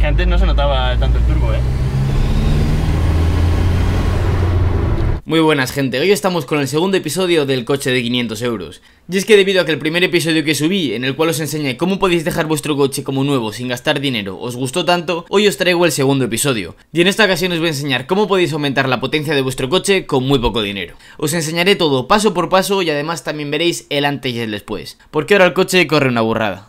Que antes no se notaba tanto el turbo, Muy buenas, gente, hoy estamos con el segundo episodio del coche de 500 euros. Y es que debido a que el primer episodio que subí, en el cual os enseñé cómo podéis dejar vuestro coche como nuevo sin gastar dinero, os gustó tanto, hoy os traigo el segundo episodio. Y en esta ocasión os voy a enseñar cómo podéis aumentar la potencia de vuestro coche con muy poco dinero. Os enseñaré todo paso por paso y además también veréis el antes y el después, porque ahora el coche corre una burrada.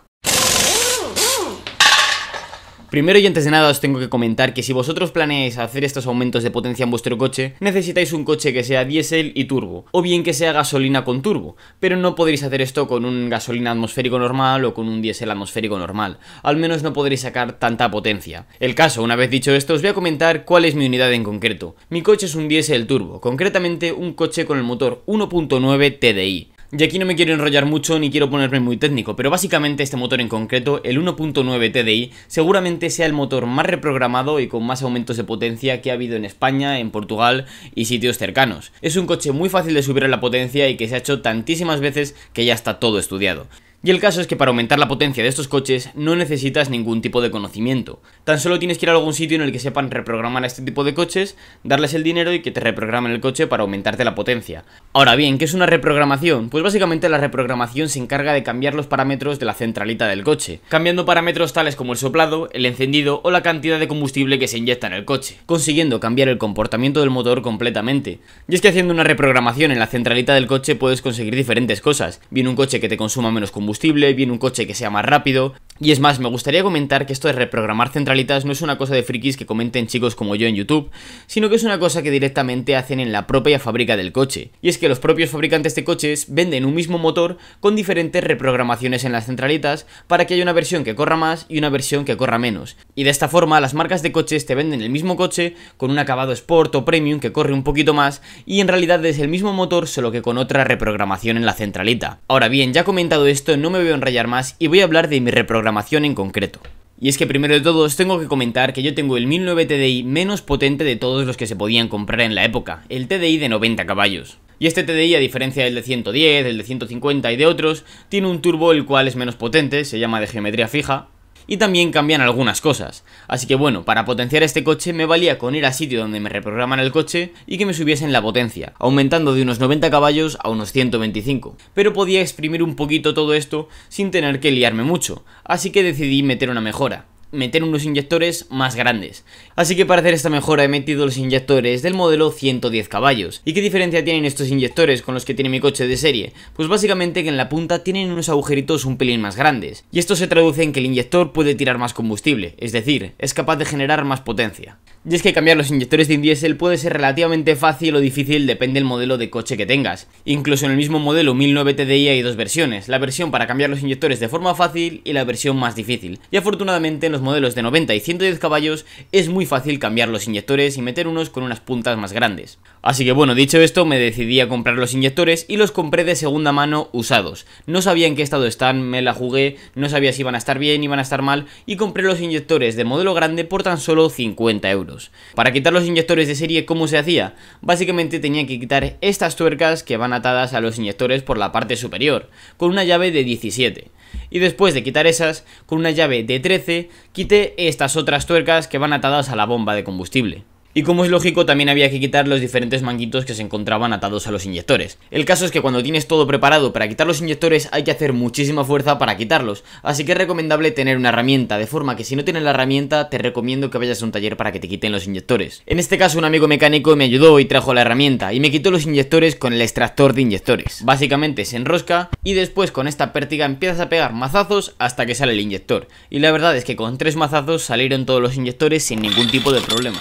Primero y antes de nada os tengo que comentar que si vosotros planeáis hacer estos aumentos de potencia en vuestro coche, necesitáis un coche que sea diésel y turbo, o bien que sea gasolina con turbo, pero no podréis hacer esto con un gasolina atmosférico normal o con un diésel atmosférico normal, al menos no podréis sacar tanta potencia. El caso, una vez dicho esto, os voy a comentar cuál es mi unidad en concreto. Mi coche es un diésel turbo, concretamente un coche con el motor 1.9 TDI. Y aquí no me quiero enrollar mucho ni quiero ponerme muy técnico, pero básicamente este motor en concreto, el 1.9 TDI, seguramente sea el motor más reprogramado y con más aumentos de potencia que ha habido en España, en Portugal y sitios cercanos. Es un coche muy fácil de subir a la potencia y que se ha hecho tantísimas veces que ya está todo estudiado. Y el caso es que para aumentar la potencia de estos coches no necesitas ningún tipo de conocimiento. Tan solo tienes que ir a algún sitio en el que sepan reprogramar a este tipo de coches, darles el dinero y que te reprogramen el coche para aumentarte la potencia. Ahora bien, ¿qué es una reprogramación? Pues básicamente la reprogramación se encarga de cambiar los parámetros de la centralita del coche, cambiando parámetros tales como el soplado, el encendido o la cantidad de combustible que se inyecta en el coche, consiguiendo cambiar el comportamiento del motor completamente. Y es que haciendo una reprogramación en la centralita del coche puedes conseguir diferentes cosas. Bien un coche que te consuma menos combustible, bien un coche que sea más rápido. Y es más, me gustaría comentar que esto de reprogramar centralitas no es una cosa de frikis que comenten chicos como yo en YouTube, sino que es una cosa que directamente hacen en la propia fábrica del coche. Y es que los propios fabricantes de coches venden un mismo motor con diferentes reprogramaciones en las centralitas para que haya una versión que corra más y una versión que corra menos. Y de esta forma las marcas de coches te venden el mismo coche con un acabado Sport o Premium que corre un poquito más y en realidad es el mismo motor solo que con otra reprogramación en la centralita. Ahora bien, ya comentado esto, no me voy a enrollar más y voy a hablar de mi reprogramación en concreto. Y es que primero de todo os tengo que comentar que yo tengo el 1009 TDI menos potente de todos los que se podían comprar en la época, el TDI de 90 caballos. Y este TDI, a diferencia del de 110, del de 150 y de otros, tiene un turbo el cual es menos potente, se llama de geometría fija, y también cambian algunas cosas. Así que bueno, para potenciar este coche me valía con ir a sitio donde me reprograman el coche y que me subiesen la potencia, aumentando de unos 90 caballos a unos 125. Pero podía exprimir un poquito todo esto sin tener que liarme mucho, así que decidí meter una mejora. Meter unos inyectores más grandes. Así que para hacer esta mejora he metido los inyectores del modelo 110 caballos. ¿Y qué diferencia tienen estos inyectores con los que tiene mi coche de serie? Pues básicamente que en la punta tienen unos agujeritos un pelín más grandes. Y esto se traduce en que el inyector puede tirar más combustible, es decir, es capaz de generar más potencia. Y es que cambiar los inyectores de un diésel puede ser relativamente fácil o difícil, depende del modelo de coche que tengas. Incluso en el mismo modelo 1009 TDI hay dos versiones, la versión para cambiar los inyectores de forma fácil y la versión más difícil. Y afortunadamente en los modelos de 90 y 110 caballos es muy fácil cambiar los inyectores y meter unos con unas puntas más grandes. Así que bueno, dicho esto, me decidí a comprar los inyectores y los compré de segunda mano usados. No sabía en qué estado están, me la jugué, no sabía si iban a estar bien, iban a estar mal y compré los inyectores de modelo grande por tan solo 50 euros. Para quitar los inyectores de serie, ¿cómo se hacía? Básicamente tenía que quitar estas tuercas que van atadas a los inyectores por la parte superior, con una llave de 17. Y después de quitar esas, con una llave de 13, quité estas otras tuercas que van atadas a la bomba de combustible. Y como es lógico, también había que quitar los diferentes manguitos que se encontraban atados a los inyectores. El caso es que cuando tienes todo preparado para quitar los inyectores hay que hacer muchísima fuerza para quitarlos, así que es recomendable tener una herramienta, de forma que si no tienes la herramienta te recomiendo que vayas a un taller para que te quiten los inyectores. En este caso un amigo mecánico me ayudó y trajo la herramienta y me quitó los inyectores con el extractor de inyectores. Básicamente se enrosca y después con esta pértiga empiezas a pegar mazazos hasta que sale el inyector. Y la verdad es que con 3 mazazos salieron todos los inyectores sin ningún tipo de problema.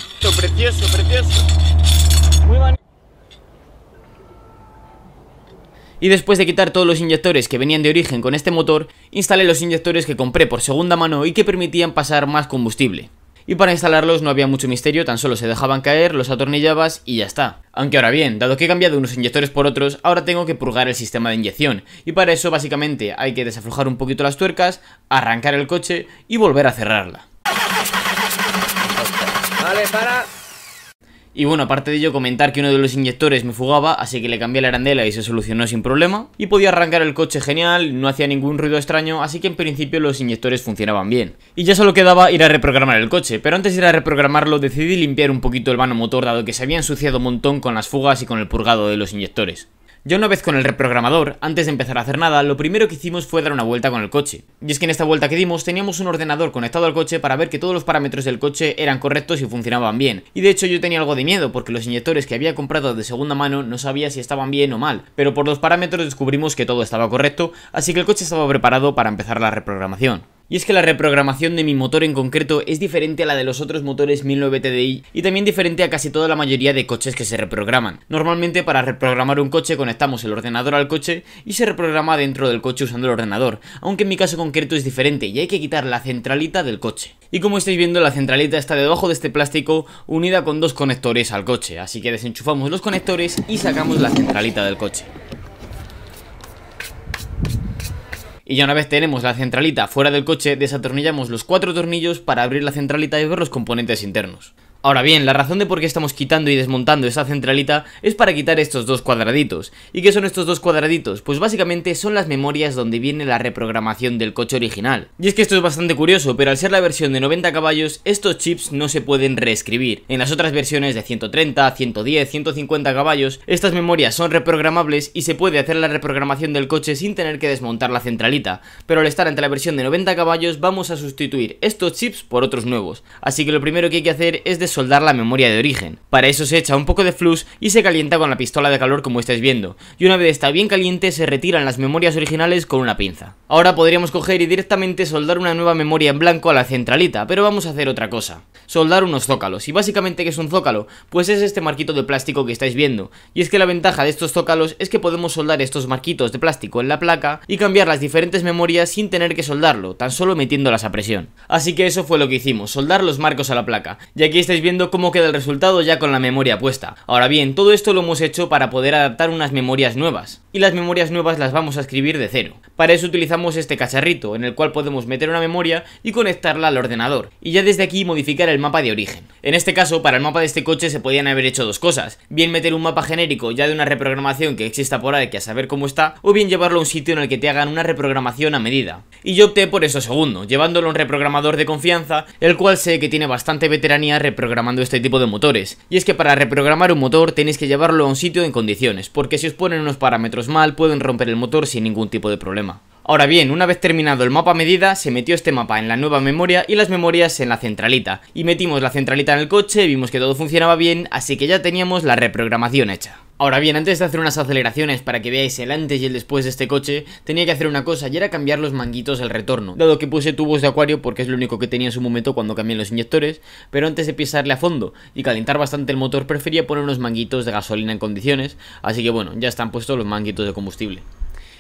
Precioso, precioso. Muy bonito. Y después de quitar todos los inyectores que venían de origen con este motor, instalé los inyectores que compré por segunda mano y que permitían pasar más combustible. Y para instalarlos no había mucho misterio, tan solo se dejaban caer, los atornillabas y ya está. Aunque ahora bien, dado que he cambiado unos inyectores por otros, ahora tengo que purgar el sistema de inyección. Y para eso básicamente hay que desaflojar un poquito las tuercas, arrancar el coche y volver a cerrarla. Vale, para. Y bueno, aparte de ello, comentar que uno de los inyectores me fugaba, así que le cambié la arandela y se solucionó sin problema. Y podía arrancar el coche genial, no hacía ningún ruido extraño, así que en principio los inyectores funcionaban bien. Y ya solo quedaba ir a reprogramar el coche, pero antes de ir a reprogramarlo decidí limpiar un poquito el vano motor, dado que se había ensuciado un montón con las fugas y con el purgado de los inyectores. Ya una vez con el reprogramador, antes de empezar a hacer nada, lo primero que hicimos fue dar una vuelta con el coche. Y es que en esta vuelta que dimos teníamos un ordenador conectado al coche para ver que todos los parámetros del coche eran correctos y funcionaban bien. Y de hecho yo tenía algo de miedo porque los inyectores que había comprado de segunda mano no sabía si estaban bien o mal, pero por los parámetros descubrimos que todo estaba correcto, así que el coche estaba preparado para empezar la reprogramación. Y es que la reprogramación de mi motor en concreto es diferente a la de los otros motores 1009 TDI y también diferente a casi toda la mayoría de coches que se reprograman. Normalmente para reprogramar un coche conectamos el ordenador al coche y se reprograma dentro del coche usando el ordenador, aunque en mi caso concreto es diferente y hay que quitar la centralita del coche. Y como estáis viendo, la centralita está debajo de este plástico unida con dos conectores al coche, así que desenchufamos los conectores y sacamos la centralita del coche. Y ya una vez tenemos la centralita fuera del coche, desatornillamos los 4 tornillos para abrir la centralita y ver los componentes internos. Ahora bien, la razón de por qué estamos quitando y desmontando esa centralita es para quitar estos dos cuadraditos. ¿Y qué son estos dos cuadraditos? Pues básicamente son las memorias donde viene la reprogramación del coche original. Y es que esto es bastante curioso, pero al ser la versión de 90 caballos, estos chips no se pueden reescribir. En las otras versiones de 130, 110, 150 caballos, estas memorias son reprogramables y se puede hacer la reprogramación del coche sin tener que desmontar la centralita. Pero al estar ante la versión de 90 caballos, vamos a sustituir estos chips por otros nuevos. Así que lo primero que hay que hacer es soldar la memoria de origen. Para eso se echa un poco de flux y se calienta con la pistola de calor como estáis viendo, y una vez está bien caliente se retiran las memorias originales con una pinza. Ahora podríamos coger y directamente soldar una nueva memoria en blanco a la centralita, pero vamos a hacer otra cosa: soldar unos zócalos. ¿Y básicamente qué es un zócalo? Pues es este marquito de plástico que estáis viendo, y es que la ventaja de estos zócalos es que podemos soldar estos marquitos de plástico en la placa y cambiar las diferentes memorias sin tener que soldarlo, tan solo metiéndolas a presión. Así que eso fue lo que hicimos, soldar los marcos a la placa, y aquí estáis viendo cómo queda el resultado ya con la memoria puesta. Ahora bien, todo esto lo hemos hecho para poder adaptar unas memorias nuevas, y las memorias nuevas las vamos a escribir de cero. Para eso utilizamos este cacharrito, en el cual podemos meter una memoria y conectarla al ordenador, y ya desde aquí modificar el mapa de origen. En este caso, para el mapa de este coche se podían haber hecho dos cosas: bien meter un mapa genérico ya de una reprogramación que exista por ahí, que a saber cómo está, o bien llevarlo a un sitio en el que te hagan una reprogramación a medida. Y yo opté por eso segundo, llevándolo a un reprogramador de confianza, el cual sé que tiene bastante veteranía reprogramando este tipo de motores. Y es que para reprogramar un motor tenéis que llevarlo a un sitio en condiciones, porque si os ponen unos parámetros mal pueden romper el motor sin ningún tipo de problema. Ahora bien, una vez terminado el mapa a medida, se metió este mapa en la nueva memoria y las memorias en la centralita, y metimos la centralita en el coche, vimos que todo funcionaba bien, así que ya teníamos la reprogramación hecha. Ahora bien, antes de hacer unas aceleraciones para que veáis el antes y el después de este coche, tenía que hacer una cosa, y era cambiar los manguitos del retorno, dado que puse tubos de acuario porque es lo único que tenía en su momento cuando cambié los inyectores, pero antes de pisarle a fondo y calentar bastante el motor prefería poner unos manguitos de gasolina en condiciones, así que bueno, ya están puestos los manguitos de combustible.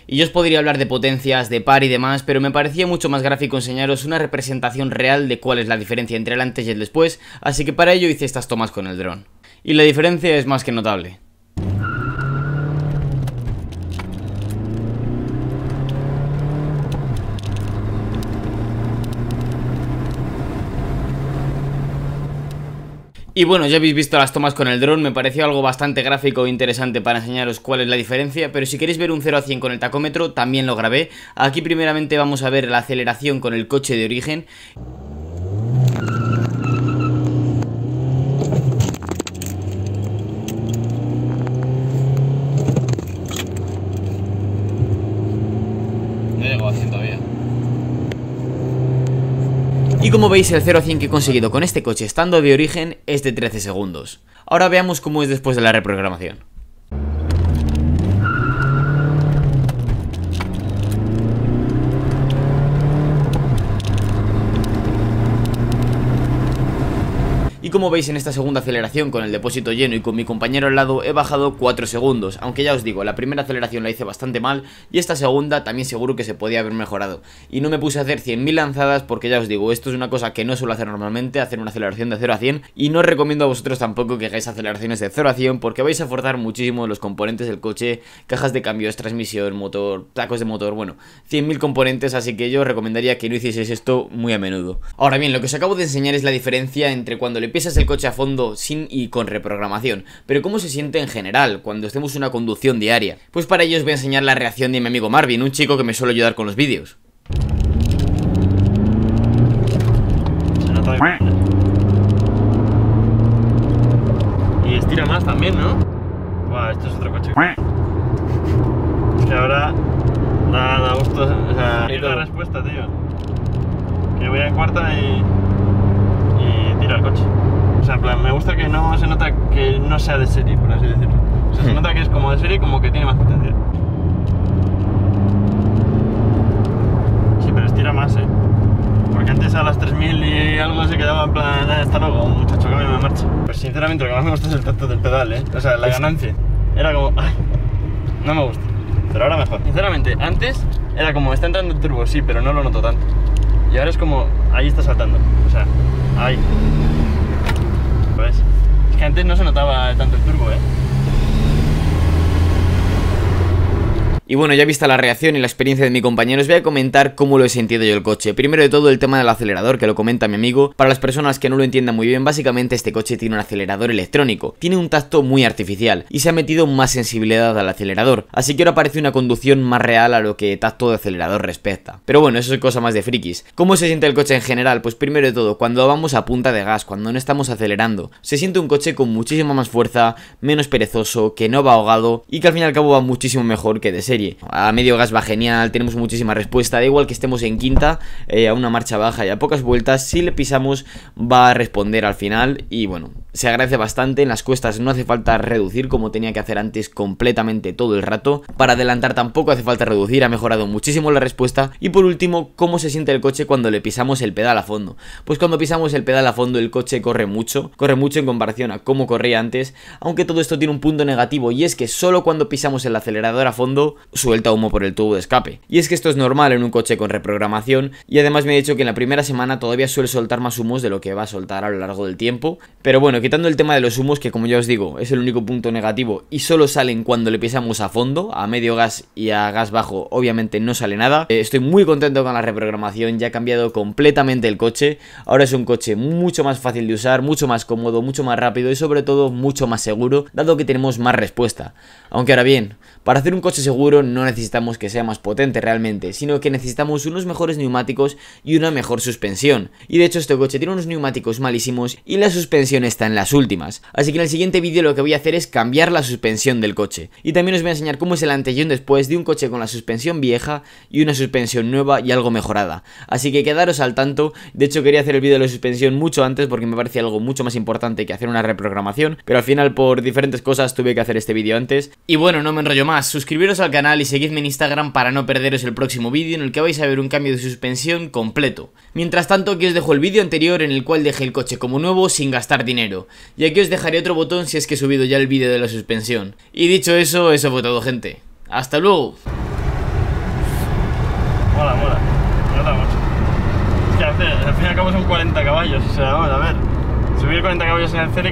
Y yo os podría hablar de potencias, de par y demás, pero me parecía mucho más gráfico enseñaros una representación real de cuál es la diferencia entre el antes y el después, así que para ello hice estas tomas con el dron. Y la diferencia es más que notable. Y bueno, ya habéis visto las tomas con el dron, me pareció algo bastante gráfico e interesante para enseñaros cuál es la diferencia, pero si queréis ver un 0 a 100 con el tacómetro, también lo grabé. Aquí primeramente vamos a ver la aceleración con el coche de origen. No llego a 100 todavía. Y como veis, el 0 a 100 que he conseguido con este coche estando de origen es de 13 segundos. Ahora veamos cómo es después de la reprogramación. Y como veis en esta segunda aceleración con el depósito lleno y con mi compañero al lado he bajado 4 segundos, aunque ya os digo, la primera aceleración la hice bastante mal y esta segunda también seguro que se podía haber mejorado. Y no me puse a hacer 100.000 lanzadas porque ya os digo, esto es una cosa que no suelo hacer normalmente, hacer una aceleración de 0 a 100, y no os recomiendo a vosotros tampoco que hagáis aceleraciones de 0 a 100 porque vais a forzar muchísimo los componentes del coche, cajas de cambios, transmisión, motor, tacos de motor, bueno, 100.000 componentes, así que yo os recomendaría que no hicieseis esto muy a menudo. Ahora bien, lo que os acabo de enseñar es la diferencia entre cuando le pisas el coche a fondo sin y con reprogramación. Pero ¿cómo se siente en general cuando hacemos una conducción diaria? Pues para ello os voy a enseñar la reacción de mi amigo Marvin, un chico que me suele ayudar con los vídeos. Y estira más también, ¿no? Buah, esto es otro coche. Es que ahora da gusto, o sea, hay la respuesta, tío. Que voy en cuarta y tira el coche. O sea, en plan, me gusta que no se nota que no sea de serie, por así decirlo. O sea, se nota que es como de serie, como que tiene más potencia. Sí, pero estira más, porque antes a las 3000 y algo se quedaba en plan, hasta luego, muchacho, cambio de marcha. Pues sinceramente lo que más me gusta es el tacto del pedal, o sea, la ganancia. Era como, ay, no me gusta, pero ahora mejor. Sinceramente, antes era como, está entrando el turbo, sí, pero no lo noto tanto. Y ahora es como, ahí está saltando, o sea, ahí. ¿Ves? Es que antes no se notaba tanto el turbo, Y bueno, ya vista la reacción y la experiencia de mi compañero, os voy a comentar cómo lo he sentido yo el coche. Primero de todo, el tema del acelerador, que lo comenta mi amigo. Para las personas que no lo entiendan muy bien, básicamente este coche tiene un acelerador electrónico. Tiene un tacto muy artificial y se ha metido más sensibilidad al acelerador. Así que ahora parece una conducción más real a lo que tacto de acelerador respecta. Pero bueno, eso es cosa más de frikis. ¿Cómo se siente el coche en general? Pues primero de todo, cuando vamos a punta de gas, cuando no estamos acelerando, se siente un coche con muchísima más fuerza, menos perezoso, que no va ahogado y que al fin y al cabo va muchísimo mejor que de serie. A medio gas va genial, tenemos muchísima respuesta, da igual que estemos en quinta, a una marcha baja y a pocas vueltas, si le pisamos va a responder al final y bueno, se agradece bastante. En las cuestas no hace falta reducir como tenía que hacer antes completamente todo el rato, para adelantar tampoco hace falta reducir, ha mejorado muchísimo la respuesta. Y por último, ¿cómo se siente el coche cuando le pisamos el pedal a fondo? Pues cuando pisamos el pedal a fondo el coche corre mucho en comparación a cómo corría antes, aunque todo esto tiene un punto negativo y es que solo cuando pisamos el acelerador a fondo suelta humo por el tubo de escape. Y es que esto es normal en un coche con reprogramación y además me ha dicho que en la primera semana todavía suele soltar más humos de lo que va a soltar a lo largo del tiempo. Pero bueno, quitando el tema de los humos, que como ya os digo es el único punto negativo y solo salen cuando le pisamos a fondo, a medio gas y a gas bajo obviamente no sale nada. Estoy muy contento con la reprogramación, ya ha cambiado completamente el coche. Ahora es un coche mucho más fácil de usar, mucho más cómodo, mucho más rápido y sobre todo mucho más seguro, dado que tenemos más respuesta. Aunque ahora bien, para hacer un coche seguro no necesitamos que sea más potente realmente, sino que necesitamos unos mejores neumáticos y una mejor suspensión. Y de hecho este coche tiene unos neumáticos malísimos y la suspensión está en las últimas. Así que en el siguiente vídeo lo que voy a hacer es cambiar la suspensión del coche. Y también os voy a enseñar cómo es el antes y un después de un coche con la suspensión vieja y una suspensión nueva y algo mejorada. Así que quedaros al tanto. De hecho quería hacer el vídeo de la suspensión mucho antes porque me parecía algo mucho más importante que hacer una reprogramación, pero al final por diferentes cosas tuve que hacer este vídeo antes. Y bueno, no me enrollo más, suscribiros al canal y seguidme en Instagram para no perderos el próximo vídeo en el que vais a ver un cambio de suspensión completo. Mientras tanto aquí os dejo el vídeo anterior en el cual dejé el coche como nuevo sin gastar dinero, y aquí os dejaré otro botón si es que he subido ya el vídeo de la suspensión. Y dicho eso, eso fue todo, gente. ¡Hasta luego! Mola, mola mucho. Es que al fin y al cabo son 40 caballos, o sea, vamos a ver, subir 40 caballos en el CL